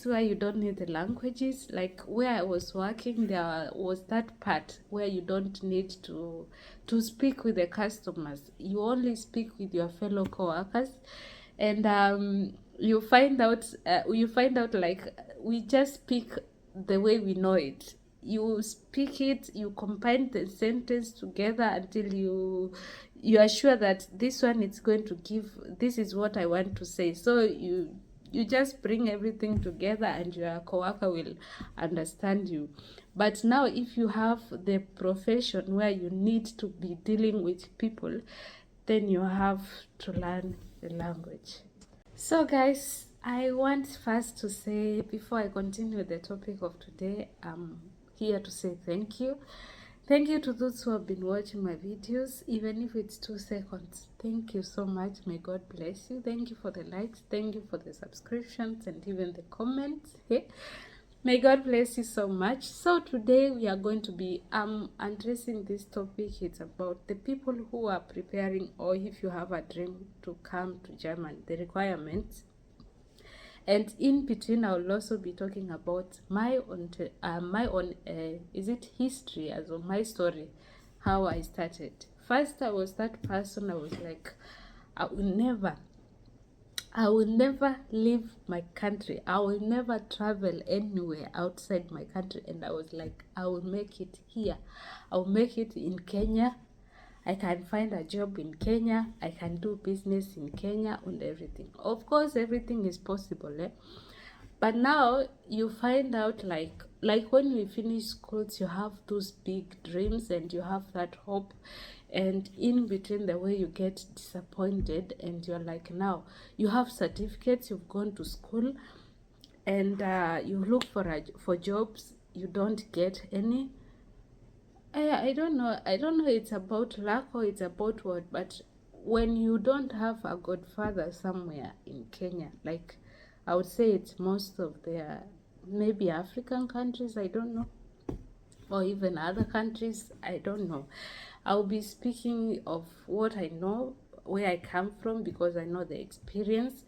where you don't need the languages. Like where I was working, there was that part where you don't need to speak with the customers. You only speak with your fellow coworkers, and you find out like we just speak the way we know it. You speak it, you combine the sentence together until you are sure that this one is going to give, this is what I want to say. So you just bring everything together and your coworker will understand you. But now if you have the profession where you need to be dealing with people, then you have to learn the language. So guys, I want first to say, before I continue with the topic of today, I'm here to say thank you. Thank you to those who have been watching my videos, even if it's 2 seconds. Thank you so much. May God bless you. Thank you for the likes. Thank you for the subscriptions and even the comments. May God bless you so much. So today we are going to be addressing this topic. It's about the people who are preparing, or if you have a dream to come to Germany, the requirements. And in between, I will also be talking about my own is it history, as of my story, how I started. First, I was that person. I was like, I will never leave my country. I will never travel anywhere outside my country. And I was like, I will make it here. I will make it in Kenya. I can find a job in Kenya. I can do business in Kenya and everything. Of course, everything is possible. But now you find out like when we finish schools, you have those big dreams and you have that hope, and in between the way you get disappointed and you're like, now you have certificates, you've gone to school, and you look for jobs, you don't get any. I don't know. I don't know. It's about luck or it's about what. But when you don't have a godfather somewhere in Kenya, like I would say it's most of the maybe African countries, I don't know, or even other countries, I don't know. I'll be speaking of what I know, where I come from, because I know the experience.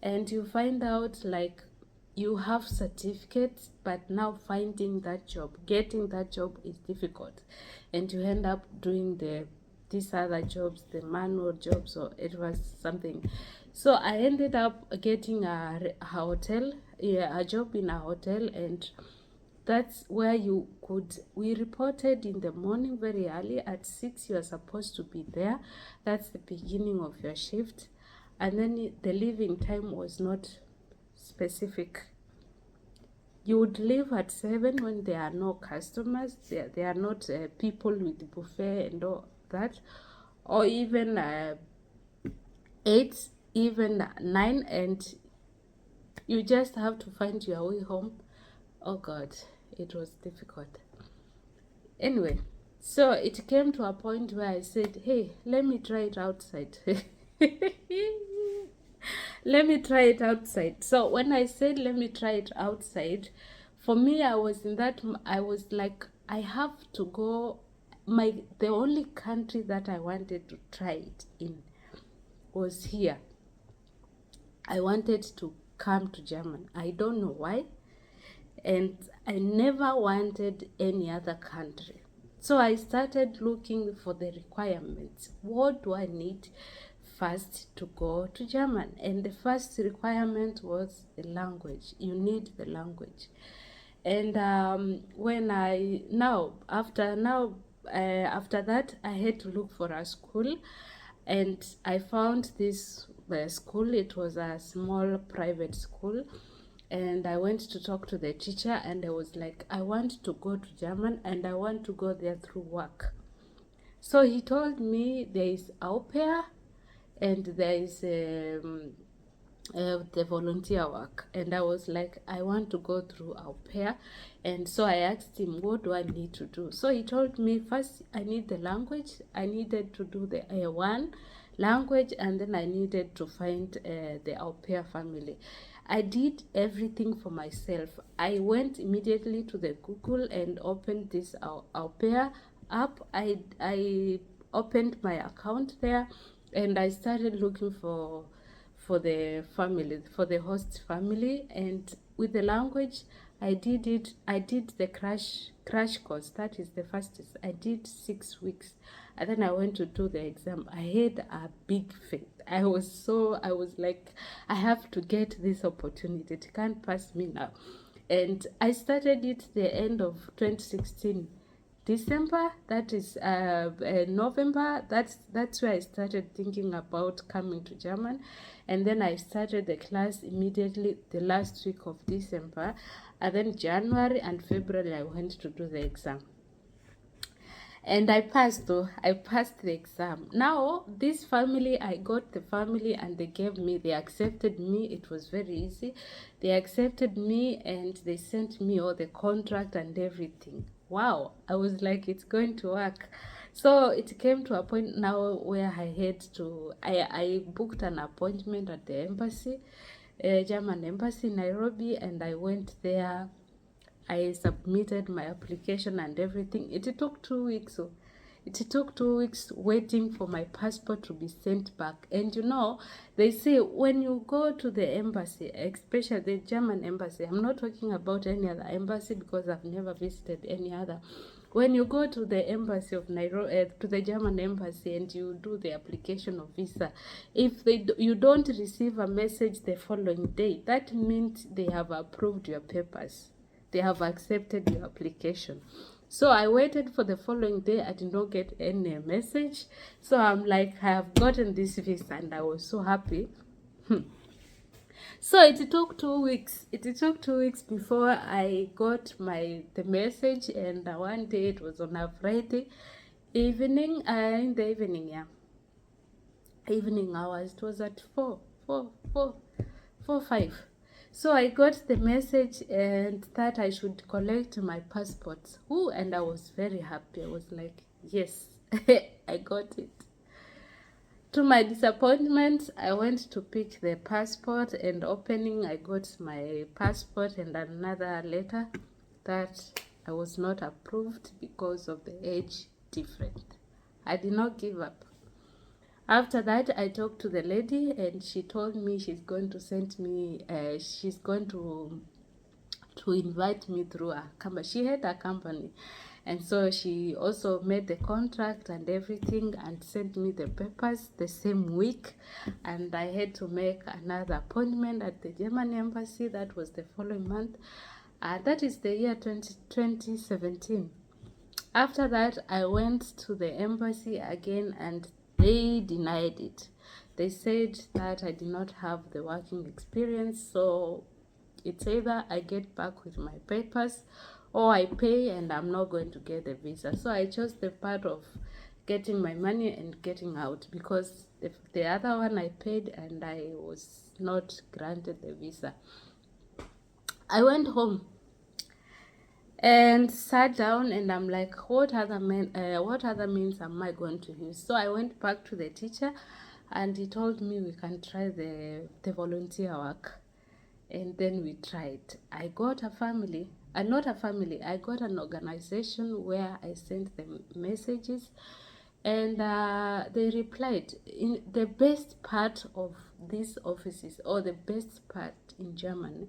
And you find out like you have certificates, but now finding that job, getting that job is difficult, and you end up doing these other jobs, the manual jobs, or it was something. So I ended up getting a hotel, a job in a hotel, and that's where we reported in the morning very early at 6. You are supposed to be there. That's the beginning of your shift. And then the leaving time was not specific. You would leave at 7 when there are no customers. There are not people with buffet and all that. Or even 8, even 9, and you just have to find your way home. Oh God, it was difficult. Anyway, so it came to a point where I said, hey, let me try it outside. Let me try it outside. So when I said let me try it outside, for me, I was like, I have to go. The only country that I wanted to try it in was here. I wanted to come to Germany. I don't know why. And I never wanted any other country. So I started looking for the requirements. What do I need first to go to Germany? And the first requirement was the language. You need the language. And after that, I had to look for a school, and I found this school. It was a small private school, and I went to talk to the teacher, and I was like, I want to go to Germany, and I want to go there through work. So he told me there is au pair, and there is the volunteer work. And I was like, I want to go through au pair. And so I asked him, what do I need to do? So he told me, first I need the language. I needed to do the A1 language, and then I needed to find the au pair family. I did everything for myself. I went immediately to the Google and opened this au pair app. I opened my account there, and I started looking for the family, for the host family, and with the language, I did the crash course. That is the fastest. I did 6 weeks, and then I went to do the exam. I had a big faith. I was like, I have to get this opportunity. It can't pass me now. And I started it the end of 2016. December, that is November, that's where I started thinking about coming to German. And then I started the class immediately the last week of December, and then January and February I went to do the exam. And I passed though. I passed the exam. Now this family, I got the family and they accepted me. It was very easy. They accepted me and they sent me all the contract and everything. Wow, I was like, it's going to work. So it came to a point now where I booked an appointment at the embassy, German embassy in Nairobi, and I went there. I submitted my application and everything. It took 2 weeks. So it took 2 weeks waiting for my passport to be sent back. And you know, they say when you go to the embassy, especially the German embassy, I'm not talking about any other embassy because I've never visited any other. When you go to the embassy of Nairobi, to the German embassy, and you do the application of visa, if you don't receive a message the following day, that means they have approved your papers. They have accepted your application. So I waited for the following day. I did not get any message. So I'm like, I have gotten this visa, and I was so happy. So it took 2 weeks. It took 2 weeks before I got the message, and one day it was on a Friday evening. In the evening, yeah, evening hours. It was at 5. So I got the message and that I should collect my passport. Ooh, and I was very happy. I was like, yes, I got it. To my disappointment, I went to pick the passport, and opening, I got my passport and another letter that I was not approved because of the age difference. I did not give up. After that, I talked to the lady, and she told me she's going to send me, she's going to invite me through a company. She had a company, and so she also made the contract and everything and sent me the papers the same week. And I had to make another appointment at the German embassy. That was the following month. That is the year 2017. After that, I went to the embassy again, and they denied it. They said that I did not have the working experience, so it's either I get back with my papers or I pay and I'm not going to get the visa. So I chose the part of getting my money and getting out, because the other one I paid and I was not granted the visa. I went home and sat down, and I'm like, what other means am I going to use? So I went back to the teacher, and he told me we can try the volunteer work. And then we tried. I got a family, not a family, I got an organization where I sent them messages, and they replied. In the best part of these offices, or the best part in Germany,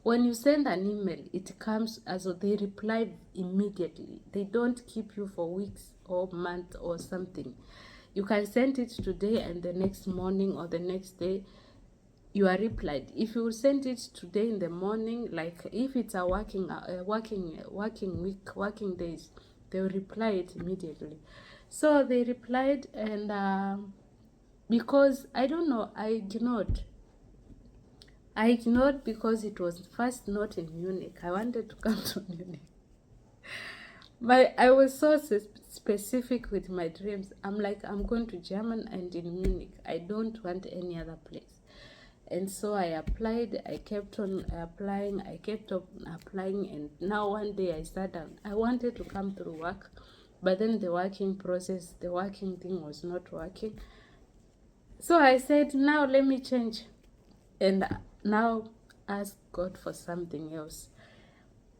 when you send an email, it comes as though they reply immediately. They don't keep you for weeks or months or something. You can send it today, and the next morning or the next day you are replied. If you send it today in the morning, like if it's a working week, working days, they will reply it immediately. So they replied, and because I don't know, I ignored because it was first not in Munich. I wanted to come to Munich. But I was so specific with my dreams. I'm like, I'm going to Germany and in Munich. I don't want any other place. And so I applied. I kept on applying. And now one day I sat down. I wanted to come through work, but then the working thing was not working. So I said, now let me change, and now ask God for something else.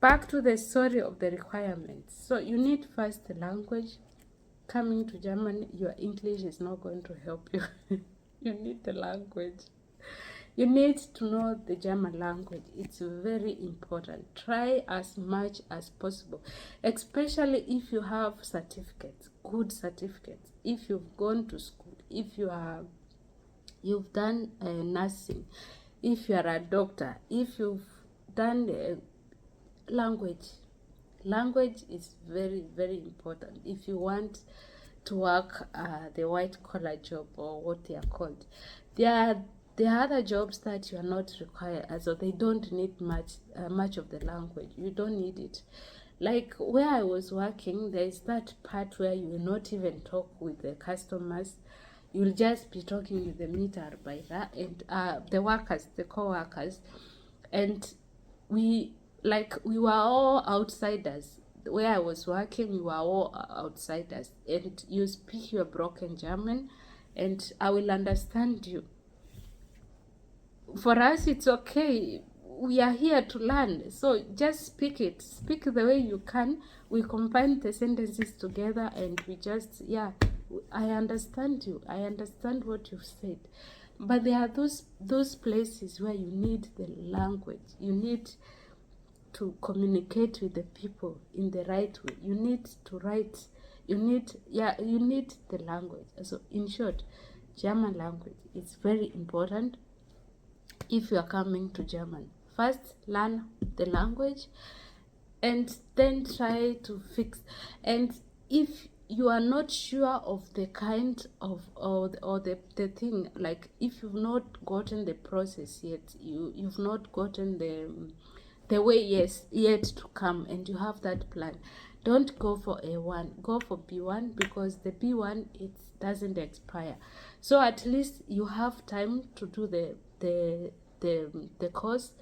Back to the story of the requirements. So you need first the language. Coming to Germany, your English is not going to help you. You need the language. You need to know the German language. It's very important. Try as much as possible, especially if you have certificates, good certificates. If you've gone to school, if you've done nursing, if you are a doctor, if you've done language. Language is very, very important if you want to work the white collar job, or what they are called. There are other jobs that you are not required, so they don't need much of the language. You don't need it. Like where I was working, there is that part where you will not even talk with the customers. You'll just be talking with the Mitarbeiter and the workers, the co-workers, and we we were all outsiders. Where I was working, we were all outsiders, and you speak your broken German, and I will understand you. For us, it's okay. We are here to learn, so just speak it. Speak the way you can. We combine the sentences together, and we just, yeah, I understand you. I understand what you've said. But there are those places where you need the language. You need to communicate with the people in the right way. You need to write. You need the language. So in short, German language is very important if you are coming to German. First, learn the language, and then try to fix. And if you are not sure of the kind of or the thing, like if you've not gotten the process yet, you've not gotten the way yet to come, and you have that plan, don't go for A1, go for B1, because the B1, it doesn't expire. So at least you have time to do the course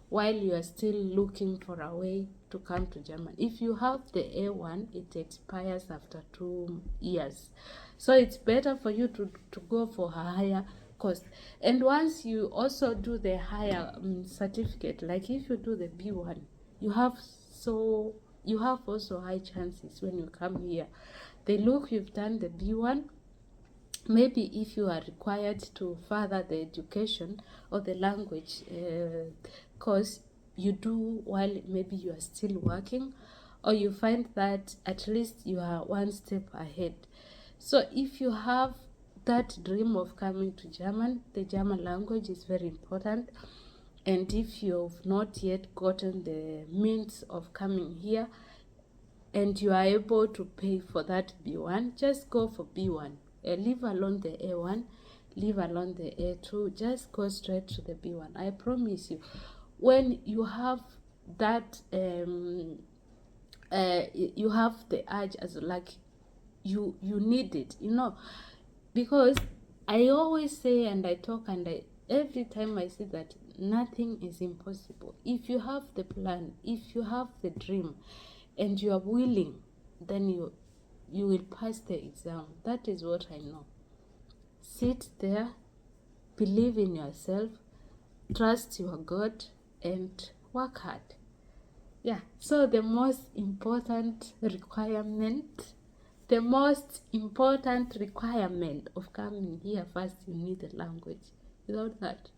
while you are still looking for a way to come to Germany. If you have the A1, it expires after 2 years. So it's better for you to go for a higher course. And once you also do the higher certificate, like if you do the B1, you have also high chances when you come here. They look, you've done the B1. Maybe if you are required to further the education or the language course, you do while maybe you are still working, or you find that at least you are one step ahead. So if you have that dream of coming to German, the German language is very important. And if you've not yet gotten the means of coming here, and you are able to pay for that B1, just go for B1. Leave alone the A1, leave alone the A2, just go straight to the B1. I promise you, when you have that, you have the urge, as like you need it, because I always say, and I talk, and every time I say that nothing is impossible. If you have the plan, if you have the dream, and you are willing, then you will pass the exam. That is what I know. Sit there, believe in yourself, trust your God, and work hard. Yeah, so the most important requirement of coming here, first you need the language. Without that,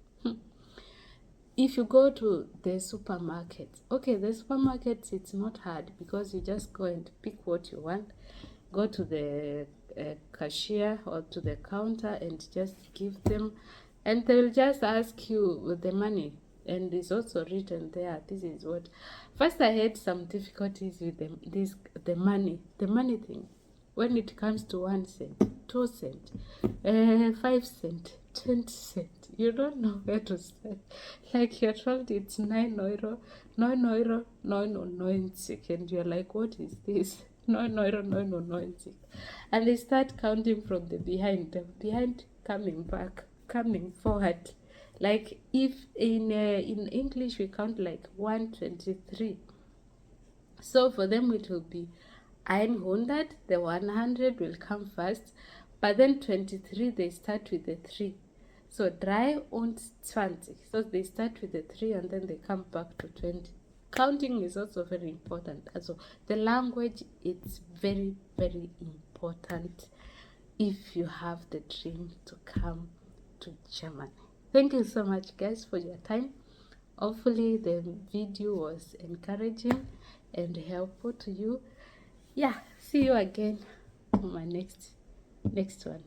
if you go to the supermarket, okay, the supermarket, it's not hard, because you just go and pick what you want, go to the cashier or to the counter and just give them, and they'll just ask you the money, and it's also written there, this is what. First, I had some difficulties with the money thing. When it comes to 1 cent, 2 cent, 5 cent, 20 cent, you don't know where to start. Like you're told it's 9 euro, 9 euro, 99, and you're like, what is this? 9 euro, 99. And they start counting from the behind, coming back, coming forward. Like if in English we count like 123. So for them it will be 100, the 100 will come first, but then 23 they start with the 3. So 3 und 20. So they start with the 3 and then they come back to 20. Counting is also very important. Also, the language is very, very important if you have the dream to come to Germany. Thank you so much, guys, for your time. Hopefully the video was encouraging and helpful to you. Yeah, see you again on my next one.